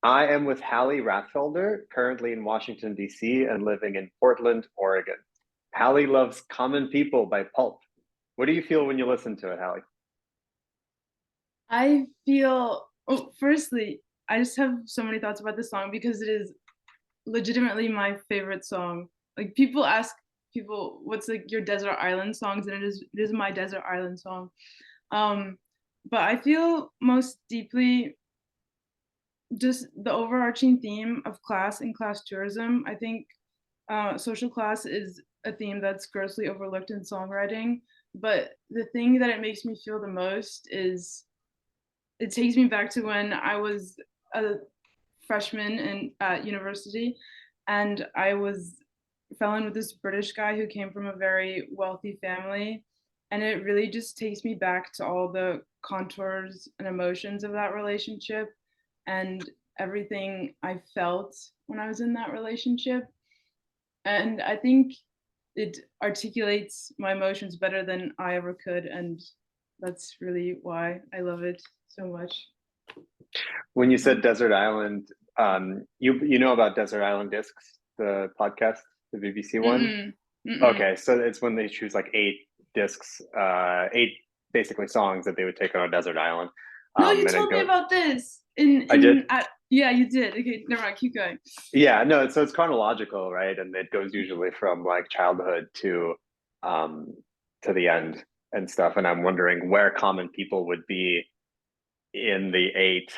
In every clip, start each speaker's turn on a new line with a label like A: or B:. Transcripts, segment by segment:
A: I am with Hallie Rathfelder, currently in Washington, D.C., and living in Portland, Oregon. Hallie loves Common People by Pulp. What do you feel when you listen to it, Hallie?
B: I feel, oh, firstly, I just have so many thoughts about this song because it is legitimately my favorite song. Like people ask people what's like your desert island songs, and it is my desert island song. Um, but I feel most deeply just the overarching theme of class and class tourism. I think social class is a theme that's grossly overlooked in songwriting. But the thing that it makes me feel the most is it takes me back to when I was a freshman at university, and I was fell in with this British guy who came from a very wealthy family, and it really just takes me back to all the contours and emotions of that relationship and everything I felt when I was in that relationship. And I think it articulates my emotions better than I ever could, and that's really why I love it so much.
A: When you said Desert Island, you know about Desert Island Discs, the podcast, the BBC one?
B: Mm-mm. Mm-mm.
A: Okay, so it's when they choose like eight discs, eight basically songs that they would take on a desert island,
B: No, you
A: and it
B: told me
A: go.
B: about this in
A: I did.
B: in at yeah, you did. Okay, never mind, keep going.
A: Yeah, no, so it's chronological, right? And it goes usually from like childhood um to the end and stuff. And I'm wondering where common people would be in the eight.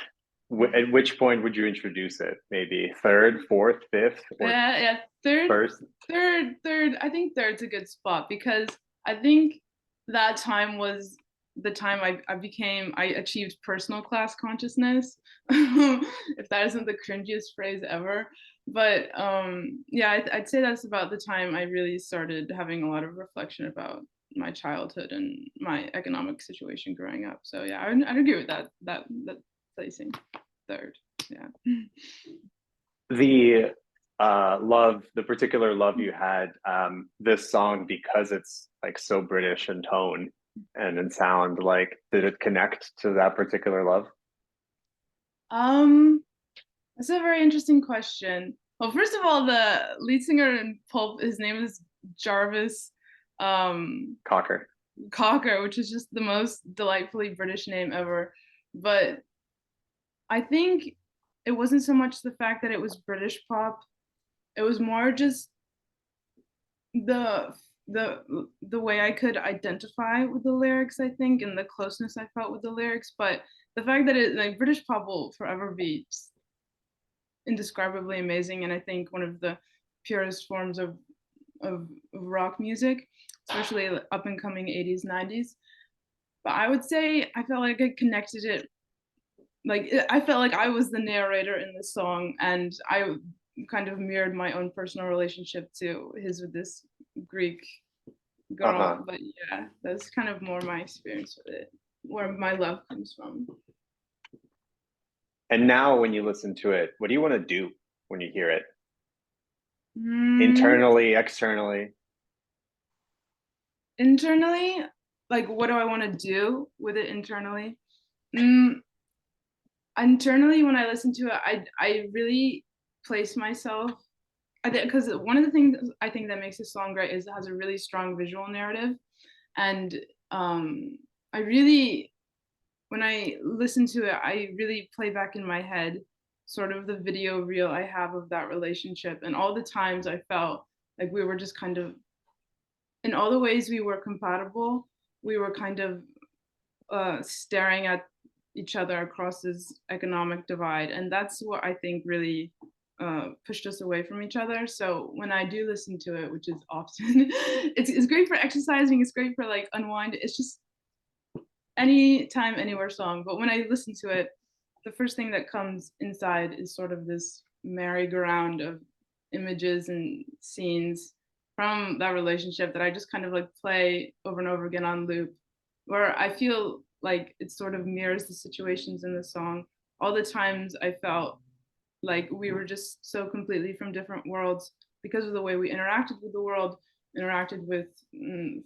A: At which point would you introduce it? Maybe third, fourth, fifth, or
B: Yeah, yeah. Third,
A: first?
B: third. I think third's a good spot because I think that time was the time I achieved personal class consciousness, if that isn't the cringiest phrase ever. But yeah, I'd say that's about the time I really started having a lot of reflection about my childhood and my economic situation growing up. So yeah, I'd agree with that placing third. Yeah.
A: The love, the particular love you had, this song because it's like so British in tone and in sound, like did it connect to that particular love?
B: Um, that's a very interesting question. Well, first of all, the lead singer in Pulp, his name is Jarvis um,
A: Cocker.
B: Cocker, which is just the most delightfully British name ever. But I think it wasn't so much the fact that it was British pop; it was more just the the way I could identify with the lyrics, I think, and the closeness I felt with the lyrics. But the fact that it like British pop will forever be indescribably amazing, and I think one of the purest forms of rock music, especially up and coming 80s, 90s. But I would say I felt like I connected it, like I felt like I was the narrator in this song, and I kind of mirrored my own personal relationship to his with this Greek girl.
A: Uh-huh.
B: But yeah, that's kind of more my experience with it, where my love comes from.
A: And now when you listen to it, what do you want to do when you hear it?
B: Mm,
A: Internally, externally?
B: internally, like what do I want to do with it internally? Mm, internally, when I listen to it, I really place myself. I think because one of the things I think that makes a song great is it has a really strong visual narrative, and um, I really when I listen to it, I really play back in my head sort of the video reel I have of that relationship and all the times I felt like we were just kind of in all the ways we were compatible, we were kind of staring at each other across this economic divide. And that's what I think really pushed us away from each other. So when I do listen to it, which is often, it's great for exercising, it's great for like unwind. It's just any time, anywhere song. But when I listen to it, the first thing that comes inside is sort of this merry-go-round of images and scenes from that relationship that I just kind of like play over and over again on loop, where I feel like it sort of mirrors the situations in the song. All the times I felt like we were just so completely from different worlds because of the way we interacted with the world, interacted with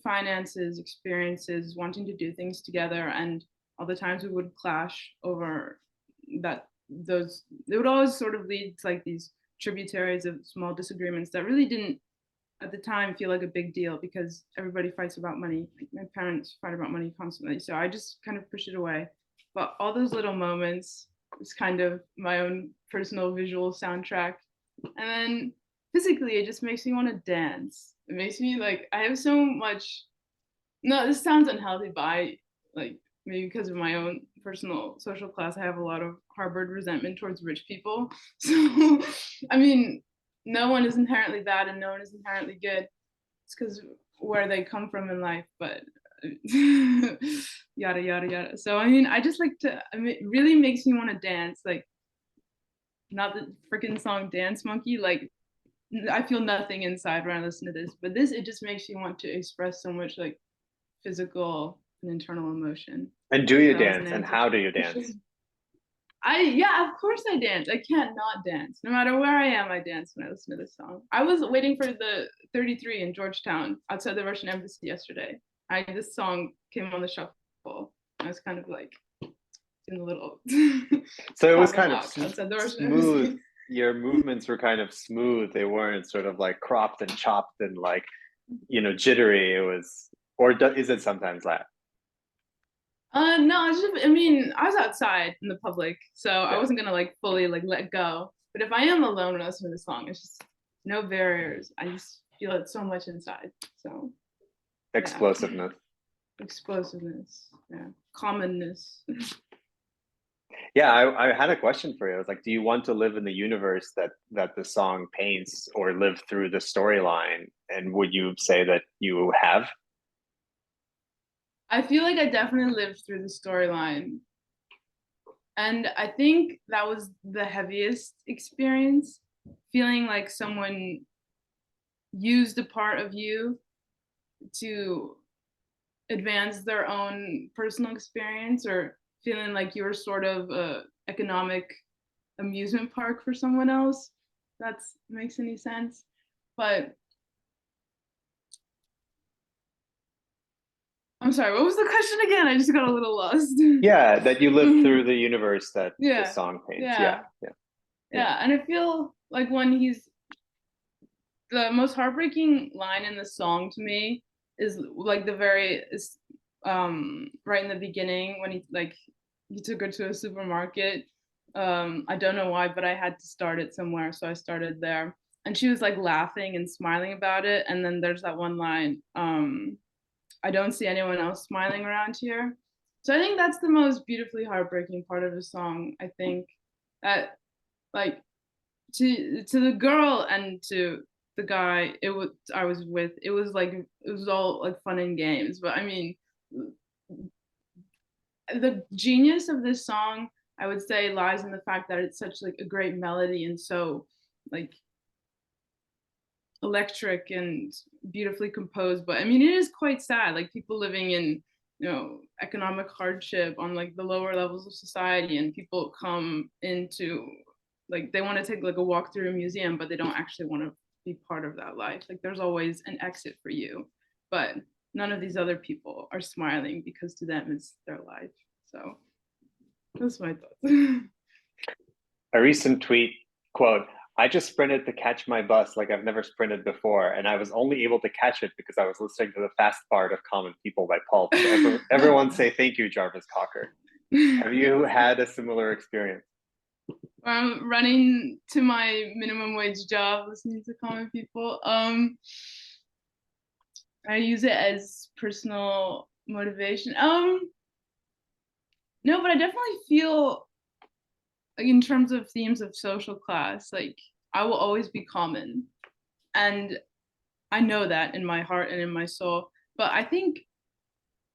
B: finances, experiences, wanting to do things together, and all the times we would clash over that those, it would always sort of lead to like these tributaries of small disagreements that really didn't at the time feel like a big deal because everybody fights about money. Like my parents fight about money constantly, so I just kind of push it away. But all those little moments is kind of my own personal visual soundtrack. And then physically, it just makes me want to dance. It makes me like I have so much. No, this sounds unhealthy, but I like maybe because of my own personal social class, I have a lot of harbored resentment towards rich people. So, I mean, no one is inherently bad and no one is inherently good. It's because where they come from in life, but yada yada yada. So I mean, I just like to. I mean, it really makes me want to dance. Like, not the freaking song "Dance Monkey." Like, I feel nothing inside when I listen to this, but this it just makes me want to express so much like physical and internal emotion.
A: And do you
B: So that was an
A: dance? And
B: answer.
A: how do you dance?
B: Yeah, of course I dance. I can't not dance. No matter where I am, I dance when I listen to this song. I was waiting for the 33 in Georgetown outside the Russian embassy yesterday. This song came on the shuffle. I was kind of like in a little
A: So it was
B: pop and
A: kind of
B: lock outside the Russian
A: smooth.
B: embassy.
A: Your movements were kind of smooth. They weren't sort of like cropped and chopped and like, jittery. It was, or is it sometimes that?
B: No, it's just, I mean, I was outside in the public, so I
A: Yeah.
B: wasn't gonna like fully like let go. But if I am alone when I listen to the song, it's just no barriers. I just feel it so much inside. So yeah,
A: Explosiveness.
B: explosiveness, yeah, commonness.
A: Yeah, I had a question for you. I was like, do you want to live in the universe that the song paints or live through the storyline? And would you say that you have?
B: I feel like I definitely lived through the storyline, and I think that was the heaviest experience. Feeling like someone used a part of you to advance their own personal experience or feeling like you're sort of a economic amusement park for someone else. That makes any sense. But I'm sorry, what was the question again? I just got a little lost.
A: Yeah, that you live through the universe that the
B: Yeah,
A: song paints. Yeah,
B: yeah,
A: yeah, yeah.
B: yeah. And I feel like when he's the most heartbreaking line in the song to me is like the very right in the beginning when he took her to a supermarket. I don't know why, but I had to start it somewhere, so I started there. And she was like laughing and smiling about it. And then there's that one line, I don't see anyone else smiling around here. So I think that's the most beautifully heartbreaking part of the song. I think that like to the girl and to the guy I was with, it was like it was all like fun and games. But I mean the genius of this song, I would say, lies in the fact that it's such like a great melody and so like electric and beautifully composed. But I mean, it is quite sad. Like people living in economic hardship on like the lower levels of society, and people come into like they want to take like a walk through a museum, but they don't actually want to be part of that life. Like there's always an exit for you, but none of these other people are smiling because to them it's their life. So that's my thoughts.
A: A recent tweet quote, I just sprinted to catch my bus like I've never sprinted before, and I was only able to catch it because I was listening to the fast part of Common People by Pulp. So everyone say thank you, Jarvis Cocker. Have you had a similar experience?
B: I'm running to my minimum wage job, listening to Common People. I use it as personal motivation. No, but I definitely feel like in terms of themes of social class, like I will always be common, and I know that in my heart and in my soul. But I think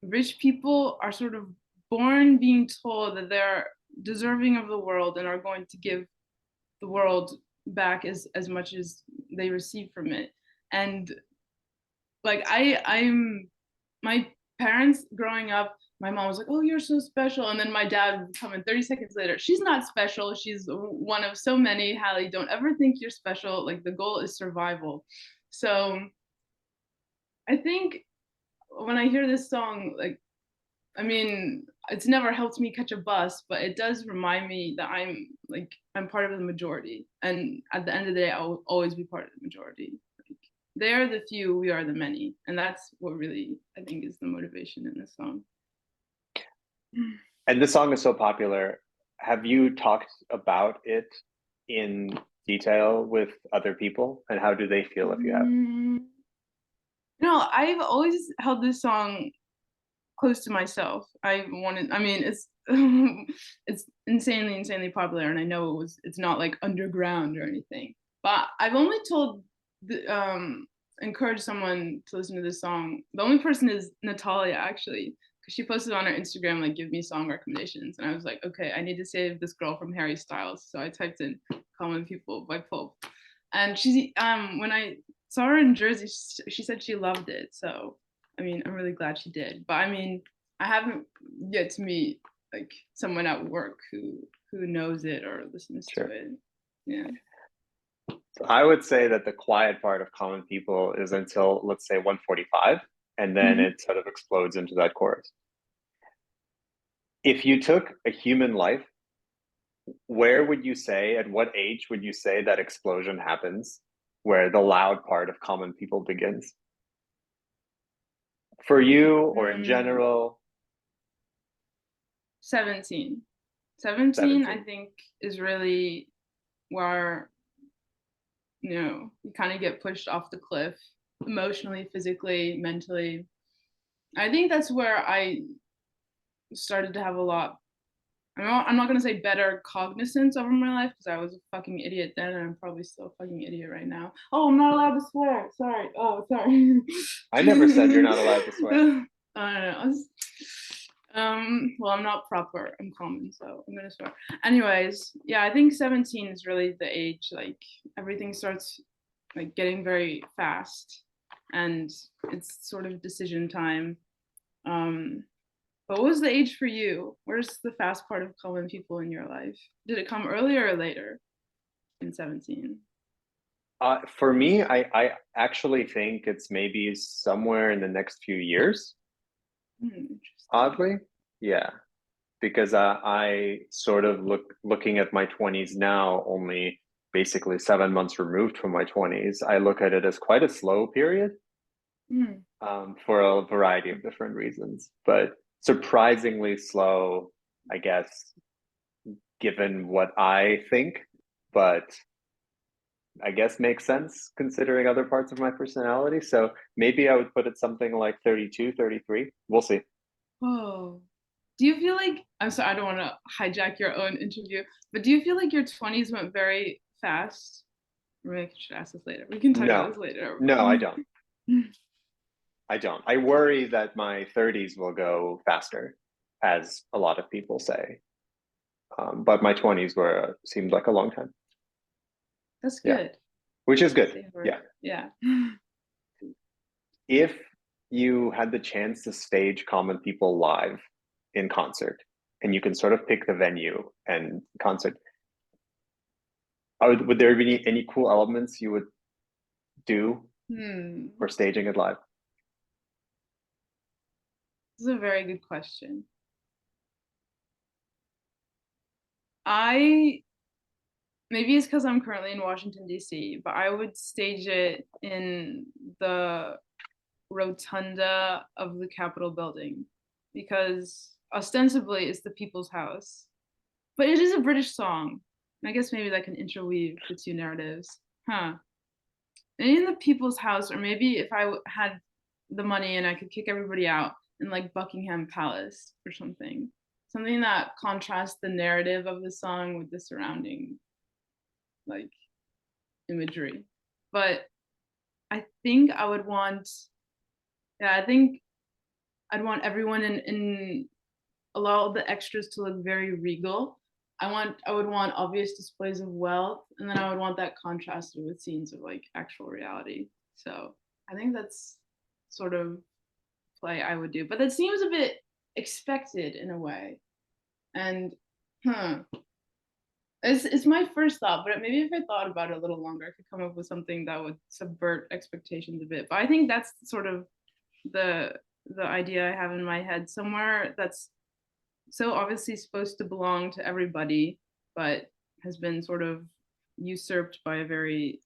B: rich people are sort of born being told that they're deserving of the world and are going to give the world back as much as they receive from it. And like I'm my parents growing up, my mom was like, oh, you're so special, and then my dad would come in 30 seconds later, she's not special, she's one of so many, Hallie, don't ever think you're special, like the goal is survival. So I think when I hear this song, like I mean, it's never helped me catch a bus, but it does remind me that I'm part of the majority, and at the end of the day, I will always be part of the majority. Like, they are the few, we are the many, and that's what really I think is the motivation in this song.
A: And this song is so popular. Have you talked about it in detail with other people, and how do they feel if you have?
B: Mm, no, I've always held this song close to myself. I mean, it's it's insanely popular, and I know it's not like underground or anything. But I've only told the, encouraged someone to listen to this song. The only person is Natalia, actually, because she posted on her Instagram like give me song recommendations, and I was like, okay, I need to save this girl from Harry Styles. So I typed in "Common People" by Pulp, and she when I saw her in Jersey, she said she loved it. So I mean, I'm really glad she did. But I mean, I haven't yet to meet like someone at work who knows it or listens to
A: Sure.
B: it. Yeah.
A: So I would say that the quiet part of Common People is until, let's say, 145, and then
B: Mm-hmm.
A: it sort of explodes into that chorus. If you took a human life, where would you say, at what age would you say that explosion happens, where the loud part of Common People begins? For you or in
B: Mm,
A: general?
B: 17. 17, I
A: 17.
B: think, is really where, you kind of get pushed off the cliff emotionally, physically, mentally. I think that's where I started to have a lot. I'm not gonna say better cognizance over my life because I was a fucking idiot then, and I'm probably still a fucking idiot right now. Oh, I'm not allowed to swear. Sorry. Oh, sorry.
A: I never said you're not allowed to swear.
B: I don't know. Well, I'm not proper. I'm common, so I'm gonna swear. Anyways, yeah, I think 17 is really the age. Like everything starts like getting very fast, and it's sort of decision time. Um, but what was the age for you? Where's the fast part of Common People in your life? Did it come earlier or later in 17?
A: For me, I actually think it's maybe somewhere in the next few years,
B: Interesting.
A: oddly. Yeah, because I sort of looking at my 20s now, only basically 7 months removed from my 20s. I look at it as quite a slow period,
B: Mm.
A: for a variety of different reasons, but surprisingly slow, I guess, given what I think, but I guess makes sense considering other parts of my personality. So maybe I would put it something like 32, 33. We'll see.
B: Oh, do you feel like, I'm sorry, I don't want to hijack your own interview, but do you feel like your 20s went very fast? Maybe I should ask this later. We can talk about
A: No,
B: this later.
A: no, I don't. I don't. I worry that my 30s will go faster, as a lot of people say. But my 20s were seemed like a long time.
B: That's
A: Yeah,
B: good.
A: which is good.
B: Savor.
A: Yeah.
B: Yeah.
A: If you had the chance to stage Common People live in concert, and you can sort of pick the venue and concert, would there be any cool elements you would do
B: Hmm.
A: for staging it live?
B: This is a very good question. I maybe it's because I'm currently in Washington, D.C., but I would stage it in the rotunda of the Capitol building because ostensibly it's the people's house, but it is a British song. I guess maybe that can interweave the two narratives. Huh. Maybe in the people's house, or maybe if I had the money and I could kick everybody out in like Buckingham Palace or something. Something that contrasts the narrative of the song with the surrounding like imagery. But I think I would want, yeah, I think I'd want everyone in allow the extras to look very regal. I would want obvious displays of wealth, and then I would want that contrasted with scenes of like actual reality. So I think that's sort of play I would do. But that seems a bit expected in a way. And huh. It's my first thought, but maybe if I thought about it a little longer, I could come up with something that would subvert expectations a bit. But I think that's sort of the the idea I have in my head somewhere that's so obviously supposed to belong to everybody, but has been sort of usurped by a very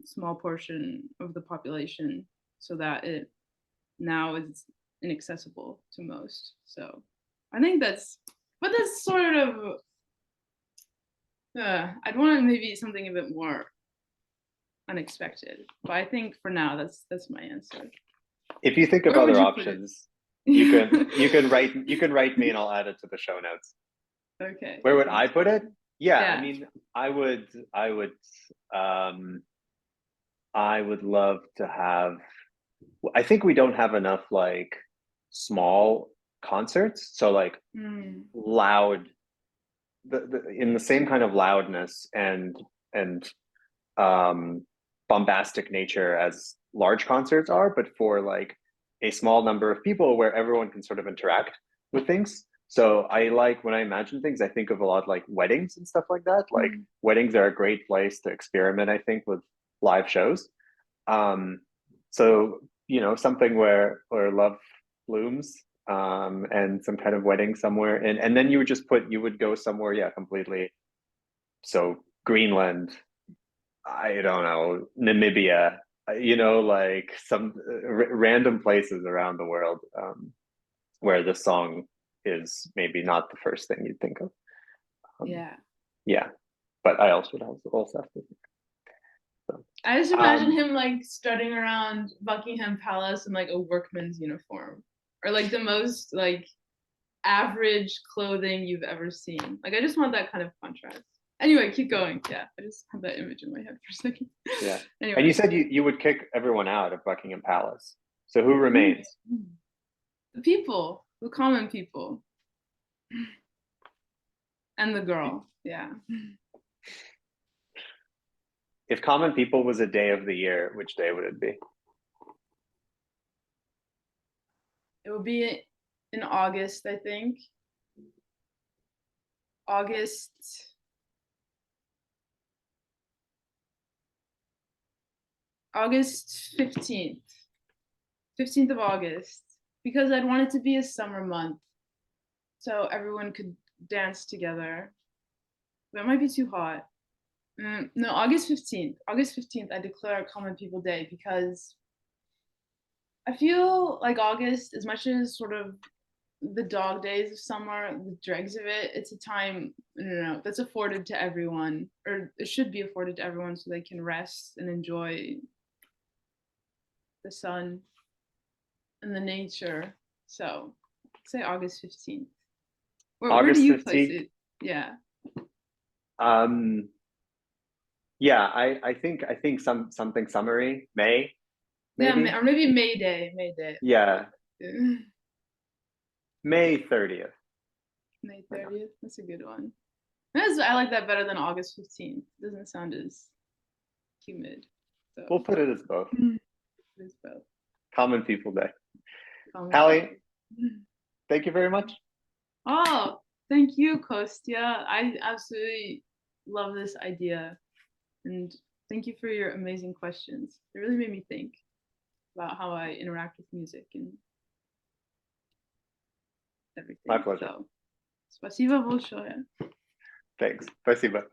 B: small portion of the population so that it now is inaccessible to most. So I think but that's sort of, I'd want maybe something a bit more unexpected. But I think for now, that's my answer.
A: If you think of
B: Where would
A: other
B: you put it?
A: options, you can write me and I'll add it to the show notes.
B: Okay.
A: Where would I put it? Yeah, I
B: Yeah.
A: mean, um I would love to have, I think we don't have enough like small concerts. So like
B: Mm,
A: loud, in the same kind of loudness and bombastic nature as large concerts are, but for like a small number of people where everyone can sort of interact with things. So I like, when I imagine things, I think of a lot like weddings and stuff like that. Like
B: mm,
A: weddings are a great place to experiment, I think, with live shows. Um, so something where love blooms, and some kind of wedding somewhere, and then you would go somewhere, yeah, completely. So Greenland, I don't know, Namibia, like some random places around the world, where the song is maybe not the first thing you'd think of. Um,
B: yeah.
A: yeah, but I also have to think. So,
B: I just imagine
A: um,
B: him like strutting around Buckingham Palace in like a workman's uniform, or like the most like average clothing you've ever seen. Like I just want that kind of contrast. Anyway, keep going. Yeah, I just had that image in my head for a second.
A: yeah. And you
B: Anyway,
A: said you would kick everyone out of Buckingham Palace. So who remains?
B: the people, the common people, and the girl. Yeah,
A: If common people was a day of the year, which day would it be?
B: it will be in August, I think. August, August 15th, 15th of August, because I'd want it to be a summer month, so everyone could dance together. But it might be too hot. No, August 15th. August 15th, I declare Common People Day because I feel like August, as much as sort of the dog days of summer, the dregs of it, it's a time, no, that's afforded to everyone, or it should be afforded to everyone so they can rest and enjoy the sun and the nature. So, say August 15th. Where do
A: August
B: you place
A: 15th.
B: it? Yeah.
A: Um, yeah, I think something summery, May,
B: Yeah,
A: maybe.
B: or maybe May Day. May Day.
A: Yeah,
B: Yeah.
A: May 30th.
B: May 30th. That's a good one. I like that better than August 15th. It doesn't sound as humid. So
A: We'll put it as both.
B: it's both.
A: Common People Day.
B: Common
A: Hallie,
B: people.
A: thank you very much.
B: Oh, thank you, Kostya. I absolutely love this idea. And thank you for your amazing questions. It really made me think about how I interact with music and
A: My
B: everything.
A: pleasure.
B: So, спасибо большое.
A: Thanks. Спасибо.